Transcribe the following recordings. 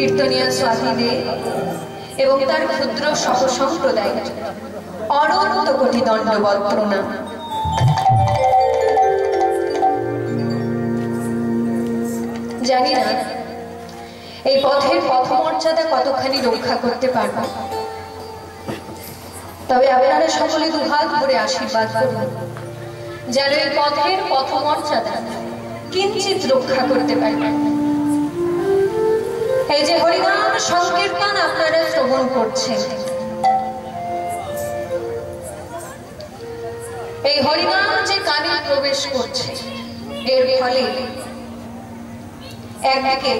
কীর্তনিয়া স্বাধী দে এবং তার ক্ষুদ্র সহসম্প্রদায় অনন্ত কোটি দণ্ডবৎ প্রণাম। জানি না এই পথের পথমর্যাদা কতখানি রক্ষা করতে পারব, তবে আপনারা সকলে দুহাত ভরে আশীর্বাদ করুন যেন এই পথের পথমর্যাদা কিঞ্চিত রক্ষা করতে পারবেন। এই যে হরিনাম সংকীর্তন আপনারা শ্রবণ করছেন, এই হরিনাম যে কানে প্রবেশ করছে, এর ফলে একদিকে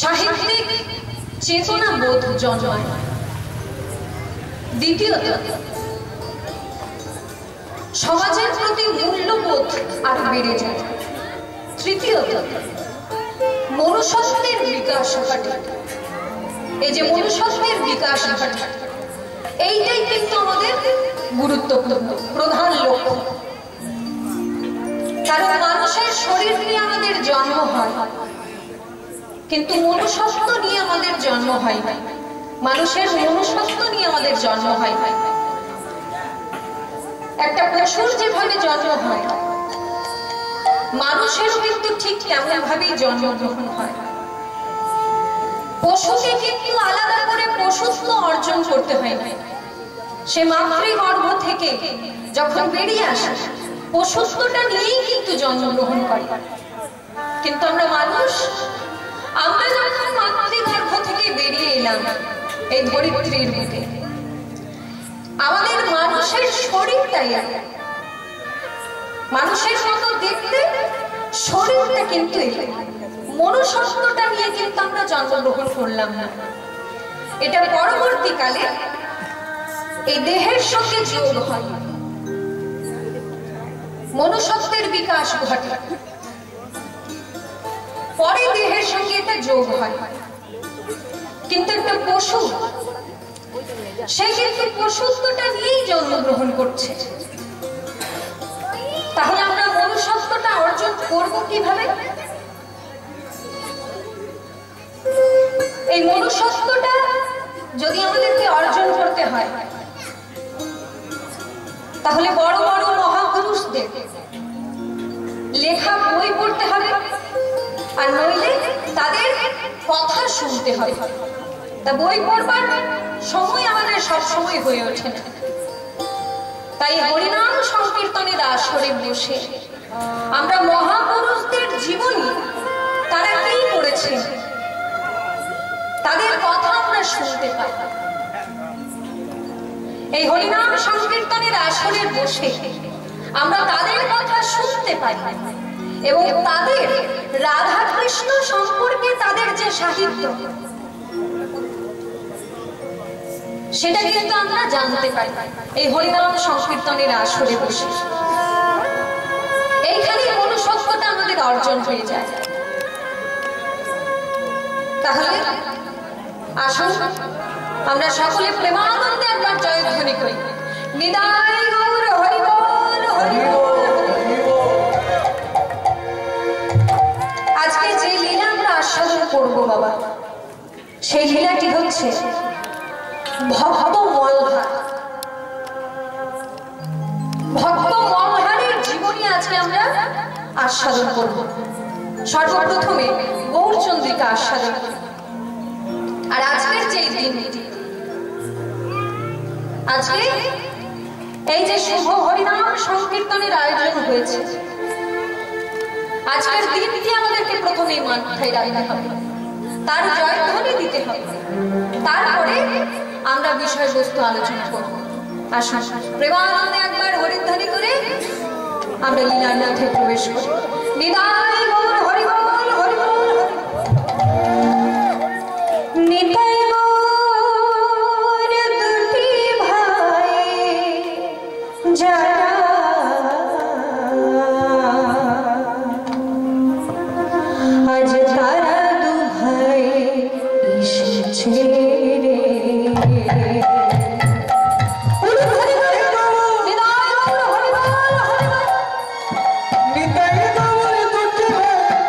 সাহিত্যিক চেতনা বোধ জন্মায়, দ্বিতীয়ত সমাজের প্রতি মূল্যবোধ আর বেড়ে যায়, তৃতীয়ত মনুষ্যত্বের বিকাশ ঘটে। এই যে মনুষ্যত্বের বিকাশ ঘটে, এইটাই কিন্তু আমাদের গুরুত্বপূর্ণ প্রধান লক্ষ্য। কারণ মানুষের শরীর নিয়ে আমাদের জন্ম হয়, কিন্তু মনুষ্যত্ব নিয়ে আমাদের জন্ম হয় না। মানুষের মনুষ্যত্ব নিয়ে আমাদের জন্ম হয় না। একটা পশুর যেভাবে জন্ম হয়, মানুষেরও কিন্তু ঠিক তেমন ভাবেই জন্মগ্রহণ হয়। পশুকে কিন্তু আলাদা করে পশুত্ব অর্জন করতে হয় না। সে মাতৃগর্ভ থেকে যখন বেরিয়ে আসে, পশুত্বটা নিয়েই কিন্তু জন্মগ্রহণ করে। কিন্তু আমরা মানুষ, আমরা যখন মাতৃগর্ভ থেকে বেরিয়ে এলাম এই ধরিত্রীর বুকে, আমাদের মানুষের শরীরটাই মানুষের মতো দেখতে, শরীরটা কিন্তু মনুষ্যত্বটা নিয়ে কিন্তু আমরা জন্মগ্রহণ করলাম না। এটা পরবর্তীকালে এই দেহের সঙ্গে যোগ হয়, মনুষ্যত্বের বিকাশ ঘটে, পরে দেহের সঙ্গে এটা যোগ হয়। কিন্তু একটা পশু, সে কিন্তু পশুত্বটা নিয়েই জন্মগ্রহণ করছে। তাহলে আমরা মনুষ্যত্বটা অর্জন করব কিভাবে? এই মনুষ্যত্বটা যদি আমাদেরকে অর্জন করতে হয়, তাহলে বড় বড় মহাপুরুষদের লেখা বই পড়তে হবে, আর নইলে তাদের কথা শুনতে হবে। তা বই পড়বার সময় আমাদের সব সময় হয়ে ওঠে না। তাই হরিনাম সংকীর্তনের আসরে বসে আমরা মহাপুরুষদের জীবনী, তারা কি করেছে, তাদের কথা আমরা শুনতে পাই। এই হরিনাম সংকীর্তনের আসরে বসে আমরা তাদের কথা শুনতে পাই এবং তাদের রাধা কৃষ্ণ সম্পর্কে তাদের যে সাহিত্য, সেটা কিন্তু আমরা জানতে পাই এই হরিনাম সংকীর্তনের আসরে বসে। এইখানে মনুষ্যত্বটা আমাদের অর্জন হয়ে যায়। তাহলে আসুন আমরা সকলে প্রেমানন্দে একবার জয়ধ্বনি করি, নিতাই গৌর হরি বল হরি বল। আজকে যে লীলা আমরা আস্বাদন করব বাবা, সেই লীলাটি হচ্ছে ভক্ত মলহার। ভক্ত মলহারের জীবনী আজকে আমরা আস্বাদন করব। সর্বপ্রথমে গৌরচন্দ্রিকা আস্বাদন করব। আর আজকের যে দিনটি, আজকে এই যে শুভ হরিনাম সংকীর্তনের আয়োজন হয়েছে, আজকের দিনটি আমাদেরকে প্রথমেই মাথায় রাখতে হবে, তার জয়ধ্বনি দিতে হবে, তারপরে আমরা বিষয়বস্তু আলোচনা করব। আসুন প্রেমানন্দে একবার হরিধ্বনি করে আমরা লীলার মধ্যে প্রবেশ করি। নিতাই গৌর হরি বল হরি বল। নিতাই গৌর দুটি ভাই যারা আজ তারা দু ভাই এসেছে রে। নিতাই গৌর দুটি ভাই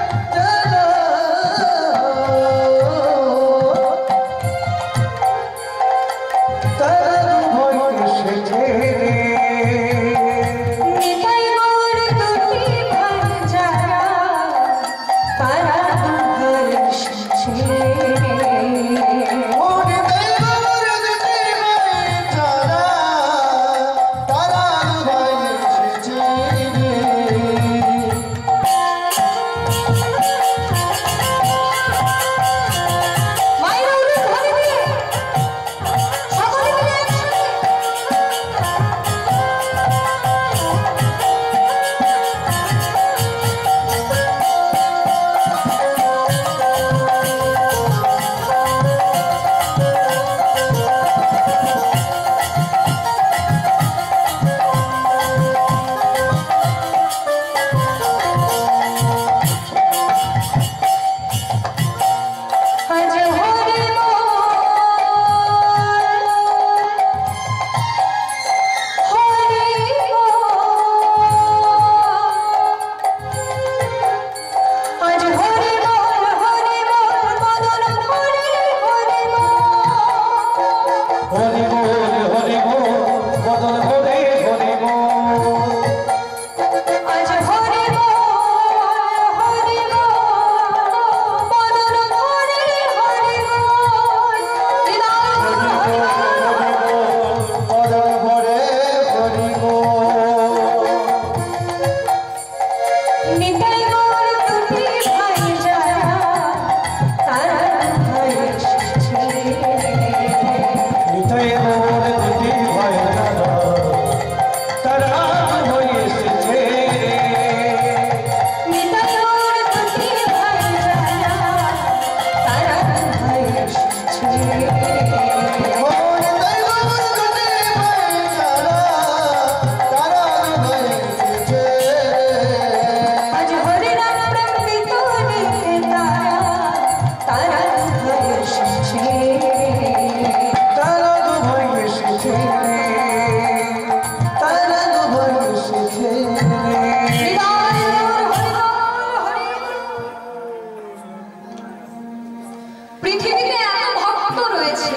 পৃথিবীতে এত ভক্ত রয়েছে,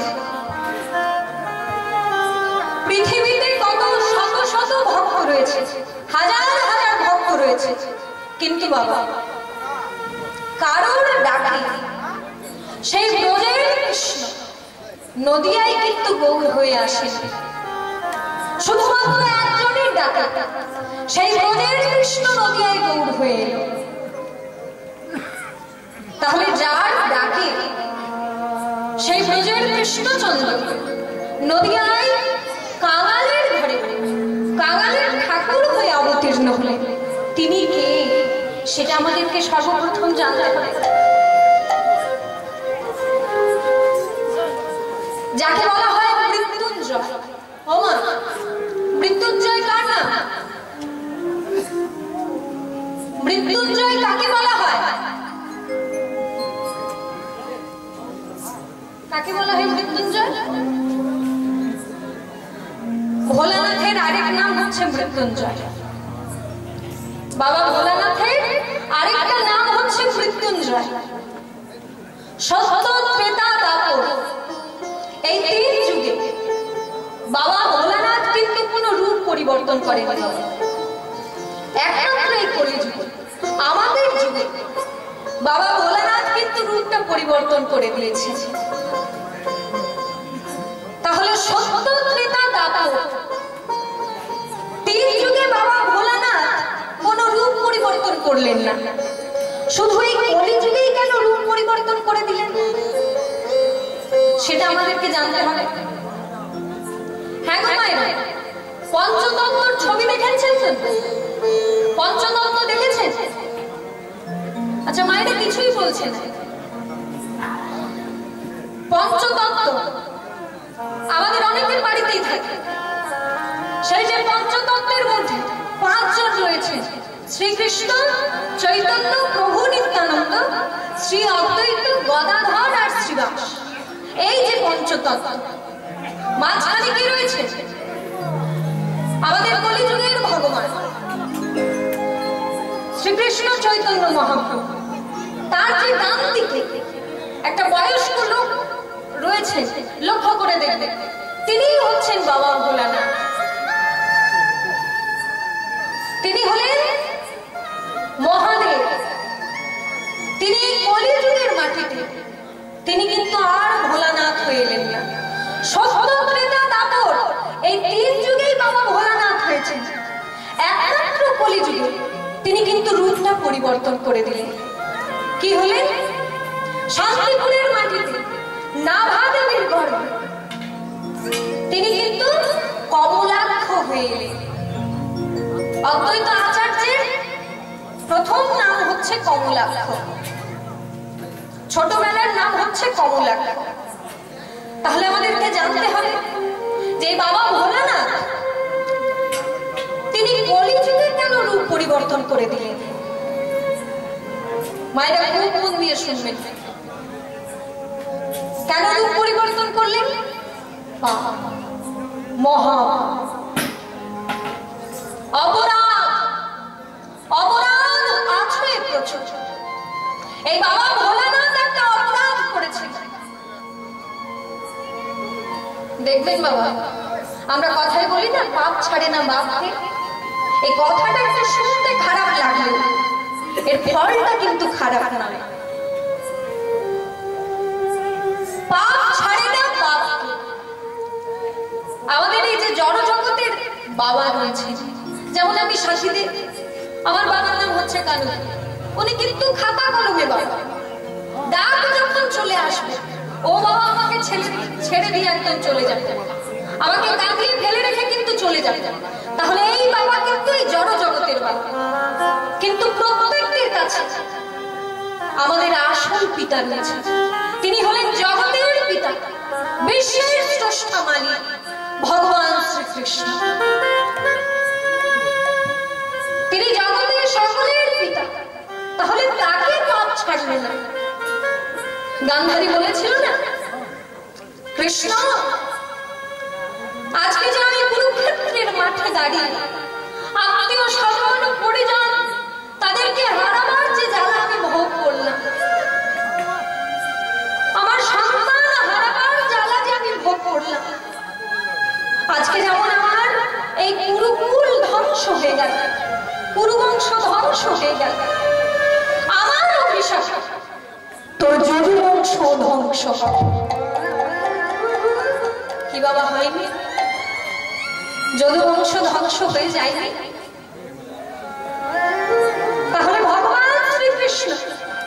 পৃথিবীতে কত শত শত ভক্ত রয়েছে, হাজার হাজার ভক্ত রয়েছে, কিন্তু বাবা কারোর ডাকে সেই ব্রজের কৃষ্ণ নদিয়ায় কিন্তু গৌর হয়ে আসে। শুধুমাত্র একজনের ডাকে সেই ব্রজের কৃষ্ণ নদিয়ায় গৌর হয়ে এলো। তাহলে যার ডাকে সেই ব্রজের কৃষ্ণচন্দ্র নদিয়ায় কাঙালের ঘরে কাঙালের ঠাকুর হয়ে অবতীর্ণ হলেন, তিনি কে সেটা আমাদেরকে সর্বপ্রথম জানতে হবে। যাকে বলা হয় মৃত্যুঞ্জয়। ওমা, মৃত্যুঞ্জয় কার নাম? মৃত্যুঞ্জয় কাকে বলা হয়? কাকে বলা হয় মৃত্যুঞ্জয়? ভোলানাথের আরেক নাম হচ্ছে মৃত্যুঞ্জয়। বাবা ভোলানাথের আরেকটা নাম হচ্ছে মৃত্যুঞ্জয়। সত্য, ত্রেতা, দ্বাপর, এই তিন যুগে বাবা ভোলানাথ কিন্তু কোনো রূপ পরিবর্তন করেনি। একমাত্র এই কলিযুগে আমাদের যুগে বাবা ভোলানাথ কিন্তু রূপটা পরিবর্তন করে দিয়েছে। তাহলে সত্য, ত্রেতা, দ্বাপর তিন যুগে বাবা ভোলানাথ কোনো রূপ পরিবর্তন করলেন না, শুধু এই কলিযুগেই কেন রূপ পরিবর্তন করে দিলেন সেটা আমাদেরকে জানতে হবে। হ্যাঁ গো মায়েরা, পঞ্চতত্ত্বর ছবি দেখেছেন তো? পঞ্চতত্ত্ব দেখেছেন? আচ্ছা মায়েরা কিছুই বলছেন। পঞ্চতত্ত্ব আমাদের অনেকের বাড়িতেই থাকে। সেই যে পঞ্চতত্ত্বের মধ্যে পাঁচজন রয়েছে, শ্রীকৃষ্ণ, চৈতন্য, প্রভু নিত্যানন্দ, শ্রী অদ্বৈত, গদাধর আর শ্রীবাস। এই যে পঞ্চতত্ত্ব, মাঝখানে কি রয়েছে? আমাদের কলিযুগের ভগবান শ্রীকৃষ্ণ চৈতন্য মহাপ্রভু। তার যে ডান দিকে একটা বয়স্ক লোক রয়েছে, লক্ষ্য করে দেখবে, তিনি হচ্ছেন বাবা ভোলানাথ। তিনি হলেন মহাদেব। তিনি কলিযুগের মাটিতে তিনি কিন্তু আর ভোলানাথ হয়ে এলেন না। সত্য, ত্রেতা, দ্বাপর এই তিন যুগেই বাবা ভোলানাথ হয়েছেন। একমাত্র কলিযুগে তিনি কিন্তু রূপটা পরিবর্তন করে দিলেন। কি হলেন? শান্তিপুরের মাটিতে নাভাদেবীর গর্ভে তিনি কিন্তু কমলাক্ষ হয়ে এলেন। অদ্বৈত আচার্যের প্রথম নাম হচ্ছে কমলাক্ষ, ছোটবেলার নাম হচ্ছে কমলাক্ষ। তাহলে আমাদেরকে জানতে হবে যে বাবা ভোলানাথ তিনি কলিযুগে কেন রূপ পরিবর্তন করে দিলেন। মায়েরা খুব মন দিয়ে শুনবেন। কেন রূপ পরিবর্তন করলেন? মহা অপরাধ, অপরাধ আছে প্রচুর। এই বাবা ভোলানাথ একটা অপরাধ করেছে। দেখবেন বাবা, আমরা কথাই বলি না, পাপ ছাড়ে না বাপকে। এই কথাটা একটু শুনতে খারাপ লাগলো, এর ফলটা কিন্তু খারাপ নয়। পাপ ছাড়ে না বাপকে। আমাদের এই যে জড় জগতের বাবা রয়েছে, যেমন আমি শাশুড়ি, আমার বাবার নাম হচ্ছে কানু, উনি কিন্তু খাতা কলমে বাবা। ডাক যখন চলে আসবে, ও বাবা আমাকে ছেড়ে দিয়ে একদম চলে যাবে, আমাকে কাঁদিয়ে ফেলে রেখে কিন্তু চলে যাবে। তাহলে এই বাবা কিন্তু এই জড় জগতের বাবা। কিন্তু প্রত্যেকটির কাছে আমাদের আসল পিতা রয়েছে। তিনি হলেন জগতের পিতা, বিশ্বের স্রষ্টা মালিক ভগবান শ্রীকৃষ্ণ। তিনি জগতের সকলের পিতা। তাহলে তাকে পাপ ছাড়বে না। গান্ধারী বলেছিল না, কৃষ্ণ আজকে যে আমি কুরুক্ষেত্রের মাঠে দাঁড়িয়ে আত্মীয় স্বজন পরিজন তাদেরকে হারাবার যে জ্বালা আমি ভোগ করলাম, আমার যদুবংশ ধ্বংস হবে। কি বাবা হয়নি? যদুবংশ ধ্বংস হয়ে যায়নি? তাহলে ভগবান শ্রীকৃষ্ণ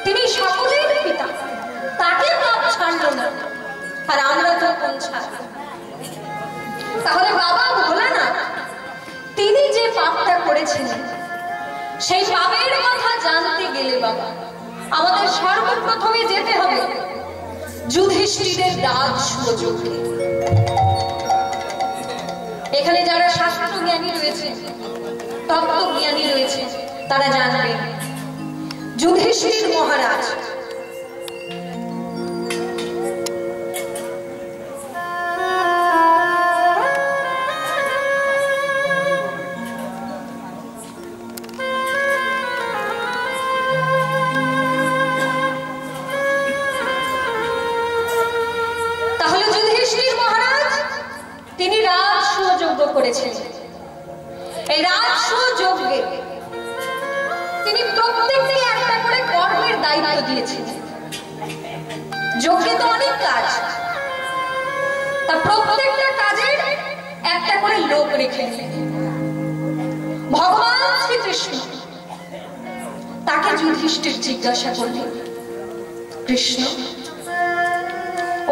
তিনি সকলের পিতা, তাকে পাপ ছাড়লো না, আর আমরা তো কোন ছাড়? তাহলে বাবা ভোলানাথ তিনি যে পাপটা করেছিলেন সেই পাপের কথা জানতে গেলে বাবা আমাদের সর্বপ্রথমে যেতে হবে যুধিষ্ঠিরের রাজসূয়যজ্ঞে। এখানে যারা শাস্ত্র জ্ঞানী রয়েছে, তত্ত্ব জ্ঞানী রয়েছে, তারা জানবে যুধিষ্ঠির মহারাজ করেছিলেন। এই রাজসূয়যজ্ঞে তিনি প্রত্যেককে একটা করে কর্মের দায়িত্ব দিয়েছিলেন। যজ্ঞে তো অনেক কাজ, তা প্রত্যেকটা কাজের একটা করে লোক রেখেছিলেন। ভগবান শ্রীকৃষ্ণ তাকে যুধিষ্ঠির জিজ্ঞাসা করলেন, কৃষ্ণ,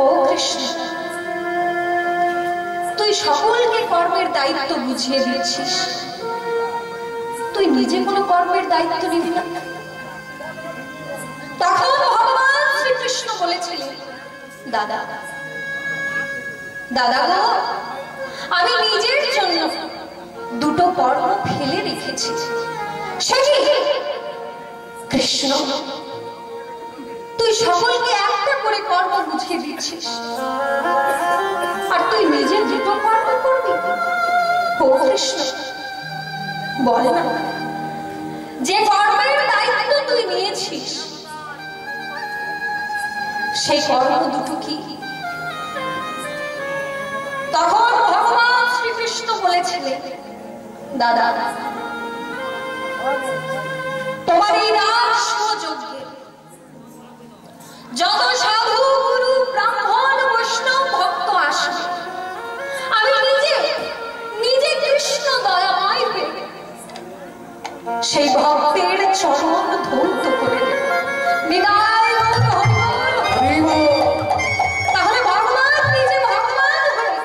ও কৃষ্ণ, তুই সকলকে কর্মের দায়িত্ব বুঝিয়ে দিচ্ছিস, তুই নিজে কোনো কর্মের দায়িত্ব নিবি না? তখন ভগবান শ্রীকৃষ্ণ বলেছিলেন, দাদা দাদা গো, আমি নিজের জন্য দুটো কর্ম ফেলে রেখেছি। সে কি? কৃষ্ণ, তুই সকলকে একটা করে কর্ম বুঝিয়ে দিচ্ছিস, আর তুই নিজে দুটো কর্ম করবি? ও কৃষ্ণ, বল না, যে কর্মের দায়িত্ব তুই নিয়েছিস সেই কর্ম দুটো কি? তখন ভগবান শ্রীকৃষ্ণ বলেছিলেন, দাদা, তোমার এই রাজসূয়যজ্ঞে যত সাধু, গুরু, ব্রাহ্মণ, বৈষ্ণব, ভক্ত আসবে, আমি নিজে কৃষ্ণ দয়াময় হয়ে সেই ভক্তের চরণ ধৌত করে দেব। তাহলে ভগবান নিজে ভগবান হয়ে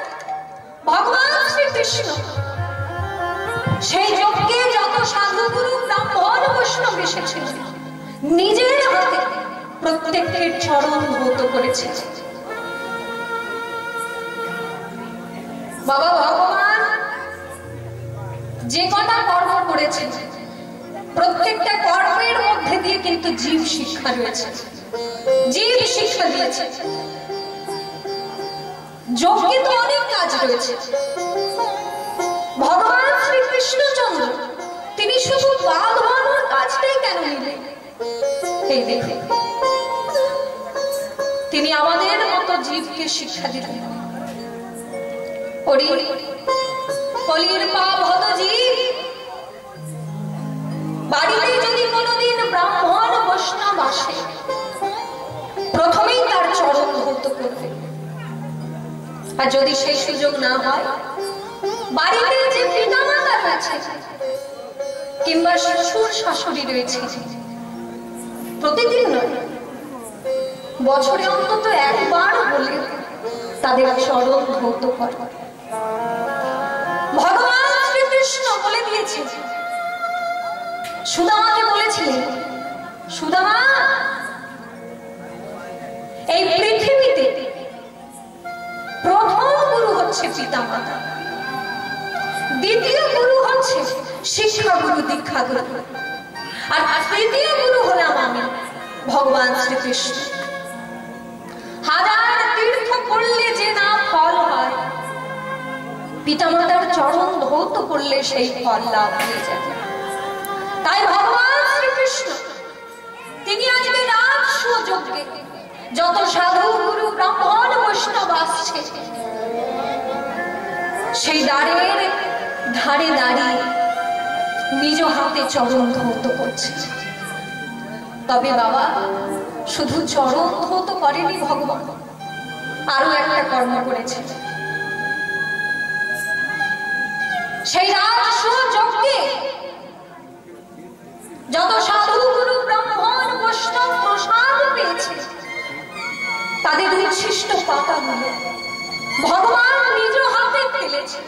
ভগবান শ্রীকৃষ্ণ সেই যজ্ঞে যত সাধু, গুরু, ব্রাহ্মণ, বৈষ্ণব এসেছিল নিজের হাতে প্রত্যেকের চরণ ধৌত করেছে। বাবা ভগবান যে কটা কর্ম করেছে প্রত্যেকটা কর্মের মধ্যে দিয়ে কিন্তু জীব শিক্ষা রয়েছে, জীব শিক্ষা দিয়েছে। যজ্ঞে তো অনেক কাজ রয়েছে, ভগবান শ্রীকৃষ্ণচন্দ্র তিনি শুধু পা ধোয়ানোর কাজটাই কেন নিলেন? এই দেখে তিনি আমাদের মতো জীবকে শিক্ষা দিলেন। কলির পাপ হত জীব, বাড়িতে যদি কোনোদিন ব্রাহ্মণ বৈষ্ণব আসে প্রথমেই তার চরণ ধৌত করবে, আর যদি সেই সুযোগ না হয় বাড়িতে যে পিতামাতা রয়েছে কিংবা শ্বশুর শাশুড়ি রয়েছে প্রতিদিন নয়, বছরে অন্তত একবার বলে তাদের চরণ ধৌত করে। ভগবান শ্রীকৃষ্ণ বলে দিয়েছে, সুদামাকে বলেছিলেন, সুদামা, এই পৃথিবীতে প্রথম গুরু হচ্ছে পিতামাতা, দ্বিতীয় গুরু হচ্ছে শিক্ষা গুরু, দীক্ষা গুরু, আর তৃতীয় গুরু হলাম আমি, ভগবান শ্রীকৃষ্ণ। হাজার তীর্থ করলে যে না ফল হয়, পিতামাতার চরণ ধৌত করলে সেই ফল লাভ হয়ে যায়। তাই ভগবান শ্রীকৃষ্ণ তিনি আজকে রাজসূয়যজ্ঞে যত সাধু, গুরু, ব্রাহ্মণ, বৈষ্ণব আসছে সেই দ্বারের ধারে দাঁড়িয়ে নিজ হাতে চরণ ধৌত করছে। তবে বাবা শুধু চরণ ধৌত করেনি ভগবান, আরো একটা কর্ম করেছে। সেই রাজসূয় যজ্ঞে যত সাধু গুরু ব্রাহ্মণ বৈষ্ণব প্রসাদ পেয়েছে, তাদের উচ্ছিষ্ট পাতাগুলো ভগবান নিজ হাতে ফেলেছে।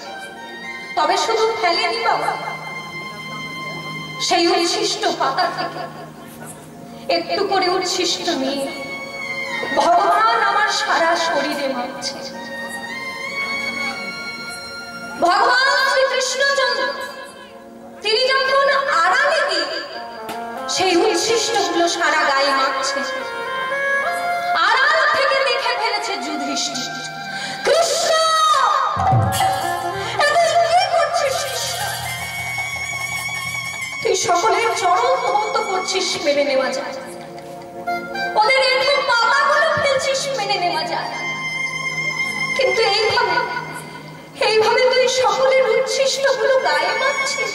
তবে শুধু ফেলেনি বাবা, সেই উচ্ছিষ্ট পাতা থেকে একটু করে উচ্ছিষ্ট নিয়ে ভগবান আমার সারা শরীরে মারছে। ভগবান শ্রীকৃষ্ণচন্দ্র তিনি যখন আড়ালে গিয়ে সেই উচ্ছিষ্ট গুলো সারা গায়ে মারছে, আড়াল থেকে দেখে ফেলেছে যুধিষ্ঠির। কৃষ্ণ, কি করছিস? তুই সকলের চরণ ধৌত করছিস, মেনে নেওয়া যায়। ওদের একটু পাতাগুলো ফেলছিস, মেনে নেওয়া যায়। কিন্তু এইভাবে তুই সকলের উচ্ছিষ্ট গুলো গায়ে মারছিস।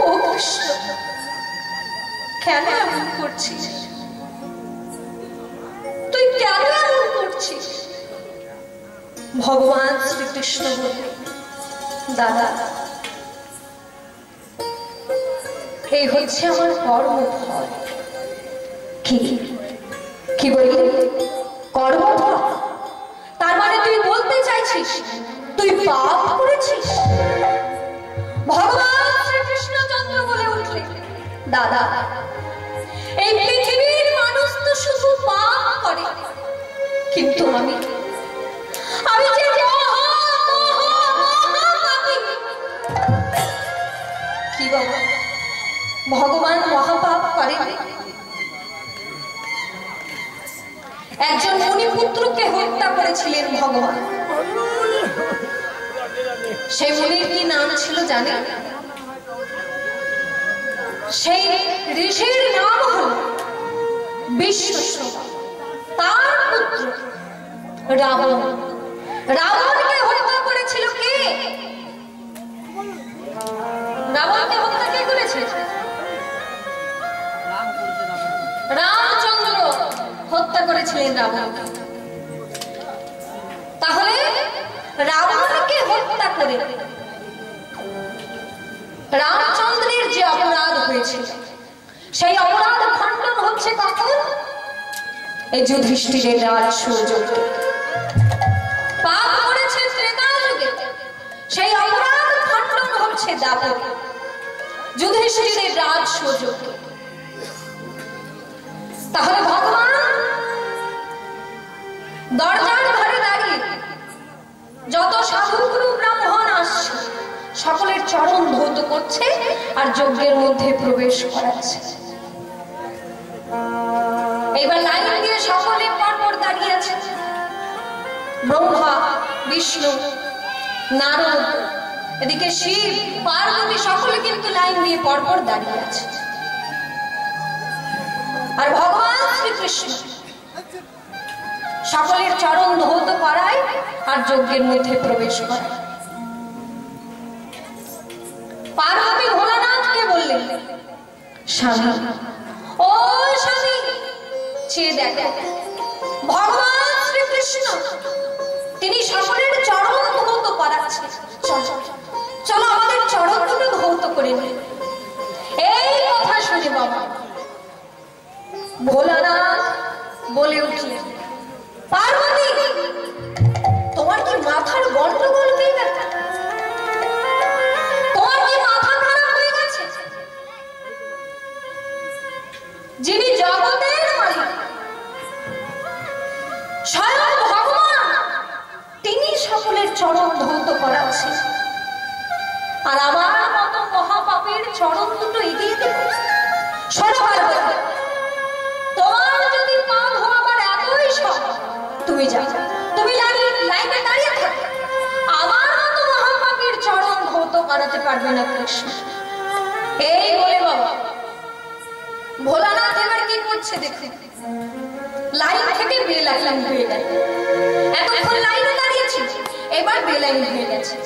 ও কৃষ্ণ, কেন এমন করছিস? তুই কেন এমন করছিস? ভগবান শ্রীকৃষ্ণ বললেন, দাদা, এই হচ্ছে আমার কর্মফল। কি বললি? কর্মফল? তার মানে তুই বলতে চাইছিস তুই পাপ করেছিস? ভগবান শ্রীকৃষ্ণচন্দ্র বলে উঠলেন, দাদা, এই পৃথিবীর মানুষ তো শুধু পাপ করে, কিন্তু আমি যে কি বাবা, ভগবান মহাপাপ করে। একজন মুনিপুত্রকে হত্যা করেছিলেন ভগবান। সেই মুনির কি নাম ছিল জানেন? সেই ঋষির নাম হল বিশ্বশ্রবা। তার পুত্র রাবণ। রাবণকে হত্যা করেছিল কে? রাবণকে হত্যা কে করেছে? রামচন্দ্র হত্যা করেছিলেন রাবণকে। তাহলে রাবণকে হত্যা করে রামচন্দ্রের যে অপরাধ হয়েছিল, সেই অপরাধ খণ্ডন হচ্ছে কখন? এই যুধিষ্ঠিরের রাজসূয়যজ্ঞে। পাপ করেছে ত্রেতা যুগে, সেই অপরাধ খণ্ডন হচ্ছে দ্বাপরে, যুধিষ্ঠিরের রাজসূয়যজ্ঞে। তাহলে ভগবান দরজার ধারে দাঁড়িয়ে যত সাধু গুরু ব্রাহ্মণ আসছে, সকলের চরণ ধৌত করছে আর যজ্ঞের মধ্যে প্রবেশ করাচ্ছে। এইবার লাইন দিয়ে সকলে পরপর দাঁড়িয়ে আছে। ব্রহ্মা, বিষ্ণু, নারদ, এদিকে শিব, পার্বতী, সকলে কিন্তু লাইন দিয়ে পরপর দাঁড়িয়ে আছে। আর ভগবান শ্রীকৃষ্ণ সকলের চরণ ধৌত করায় আর যজ্ঞের মধ্যে প্রবেশ করায়। পার্বতী ভোলানাথকে বললেন, স্বামী, ও স্বামী, চেয়ে দেখো, ভগবান শ্রীকৃষ্ণ তিনি সকলের চরণ ধৌত করাচ্ছেন। চলো আমাদের চরণগুলো ধৌত করে নিই। এই কথা শুনে বাবা ভোলানাথ বলে উঠলেন, পার্বতী, তোমার কি মাথার গন্ডগোল হয়ে গেছে? তোমার কি মাথা খারাপ হয়ে গেছে? যিনি জগতের মালিক, স্বয়ং ভগবান, তিনি সকলের চরণ ধৌত করাচ্ছেন, আর আমার মতো মহাপাপের চরণ দুটো এগিয়ে দেবে? শোনো পার্বতী, তোমার যদি পা ধোয়াবার এতই শখ, তুমি যাও, তুমি লাইনে দাঁড়িয়ে থাকো। আমার মতো মহাপাপের চরণ ধৌত করাতে পারবে না কৃষ্ণ। এই বলে বাবা ভোলানাথ এবার কি করছে দেখে, লাইন থেকে বেলাইন হয়ে গেল। এতক্ষণ লাইনে দাঁড়িয়েছি, এবার বেলাইন হয়ে গেছে।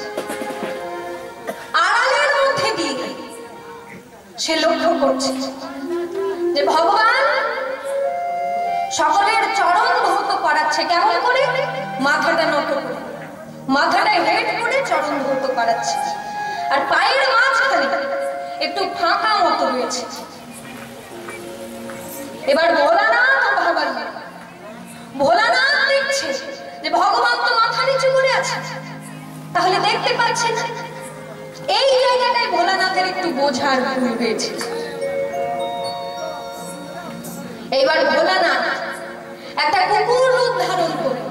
আড়ালের মধ্যে দিয়ে সে লক্ষ্য করছে যে ভগবান সকলের চরণ ধৌত করাচ্ছে। কেমন করে? মাথাটা নত করে, মাথাটা হেড করে চরণ ধৌত করাচ্ছে। আর পায়ের মাঝখানে একটু ফাঁকা মতো রয়েছে। এবার ভোলানাথ ভাবার ভোলানাথ দেখছে যে ভগবান তো মাথা নিচু করে আছে, তাহলে দেখতে পাচ্ছে না। এই জায়গাটায় ভোলানাথের একটু বোঝার ভুল হয়েছে। এইবার ভোলানাথ একটা কুকুর রূপ ধারণ করে,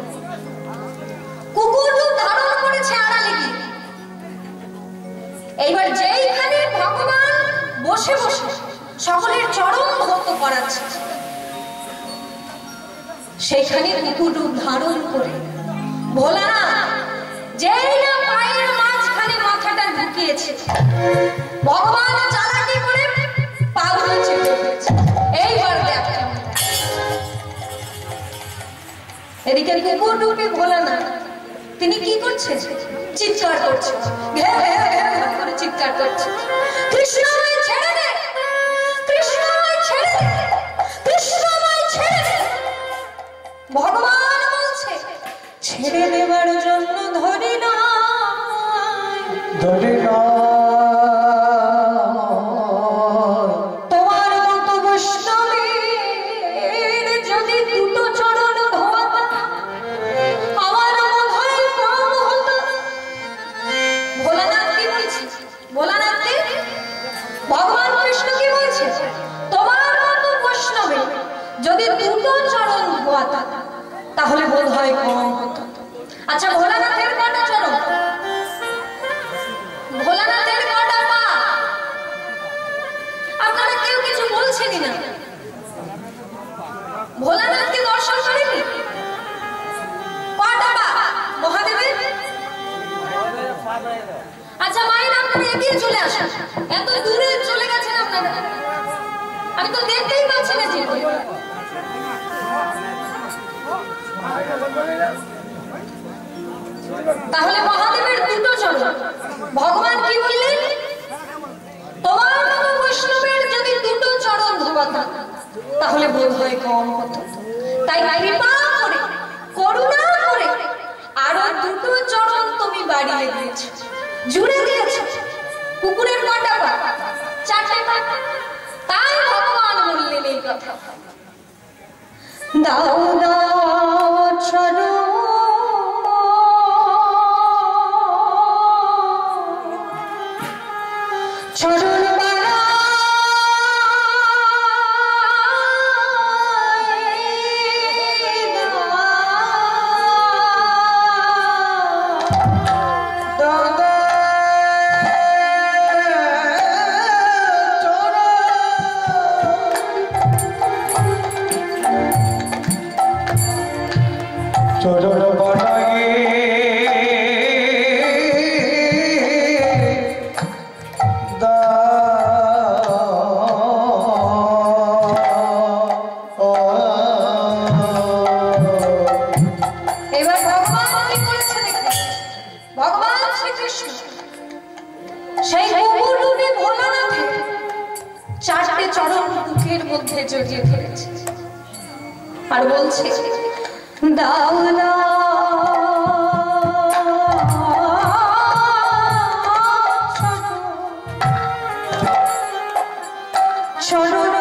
কুকুর রূপ ধারণ করেছে আড়ালে গিয়ে। এইবার যেইখানে ভগবান বসে বসে সকলের চরণ ধৌত করাচ্ছে, সেইখানে কুকুর রূপ ধারণ করে ভোলানাথ যেই না পায়ের মাঝখানে মাথাটা ঢুকিয়েছে, ভগবান চালাকি করে পাগুলো চেপে ফেলেছে। এইবার দেখ, এদিকে কুকুর রূপে ভোলানাথ তিনি কি করছে? চিৎকার করছে, ঘ্যাঁ ঘ্যাঁ ঘ্যাঁ করে চিৎকার করছে, কৃষ্ণময় ছেড়ে দে, কৃষ্ণময় ছেড়ে দে, কৃষ্ণময় ছেড়ে দে। ভগবান বলছে ছেড়ে দেবার জন্য ধরি না, ধরি না। তোমার মতো বৈষ্ণবের যদি দুটো চরণ ধোয়াতা আমার মনে হয় কম হতো। ভোলানাথ কি বলছে? ভোলানাথকে ভগবান কৃষ্ণ কি বলছে? তোমার মতো বৈষ্ণবের যদি দুটো চরণ ধোয়াতা তাহলে বোধ হয় কম হতো। আচ্ছা, ভোলানাথের কটা চরণ? ভোলানাথের কটা পা? আপনারা কেউ কিছু বলছেনই না। ভোলানাথকে দর্শন করেনি? কটা পা মহাদেবের? আচ্ছা মায়ের, আপনারা এগিয়ে চলে আসেন, এত দূরে চলে গেছেন আপনারা, আমি তো দেখতেই পাচ্ছি না। তাহলে মহাদেবের দুটো চরণ। ভগবান কি বললেন? তোমার মতো বৈষ্ণবের যদি দুটো চরণ ধোয়াতা তাহলে বোধ হয় কম হতো। তাই কৃপা করে, করুণা করে আরো দুটো চরণ তুমি বাড়িয়ে দিয়েছো, জুড়ে দিয়েছো। কুকুরের কটা পা? চারটে পা। তাই ভগবান বললেন এই কথা, দাও দাও চরণ, চরণ জড়িয়ে ধরেছে আর বলছে দাও না চরণ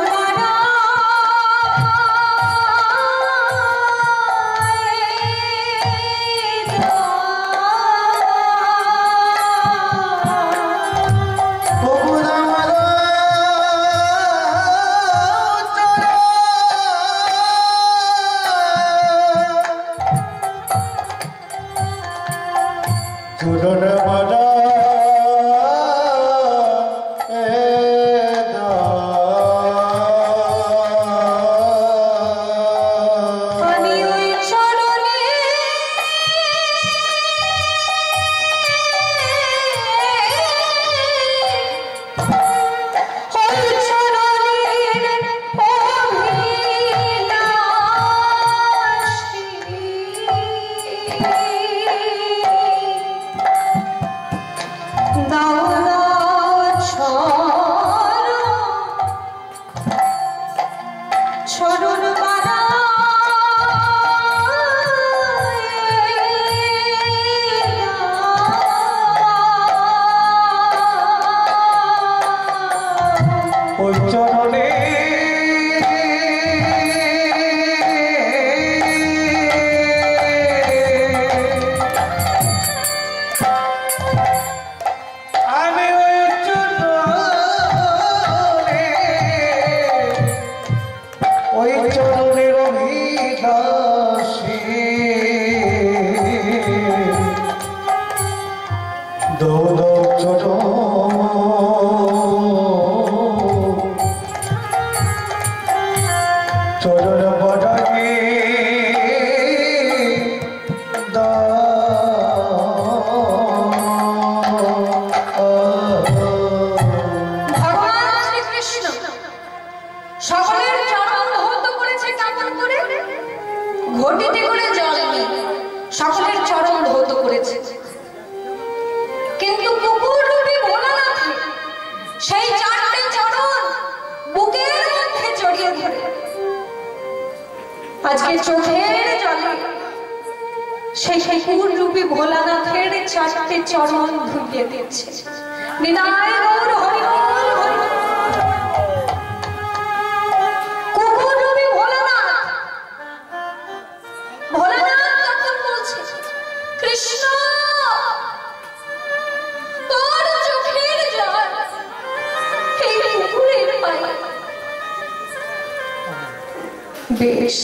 মারা চরণ মারা ওই চরণের অভিলাষে দৌদ চরণ বড়াকে ঘটিতে করে জল নিয়ে সকলের চরণ ধৌত করেছে, কিন্তু কুকুর রূপী ভোলানাথ সেই চারটে চরণ বুকের মধ্যে জড়িয়ে ধরে আজকে চোখের জলে সেই কুকুর রূপী ভোলানাথের চারটে চরণ ধুইয়ে দিচ্ছে। নিতাই গৌর হরি বল হরি বল। কুকুর রূপী ভোলানাথ তখন বলছে, কৃষ্ণ তোর চোখের জল এই কুকুরের পায়ে। বেশ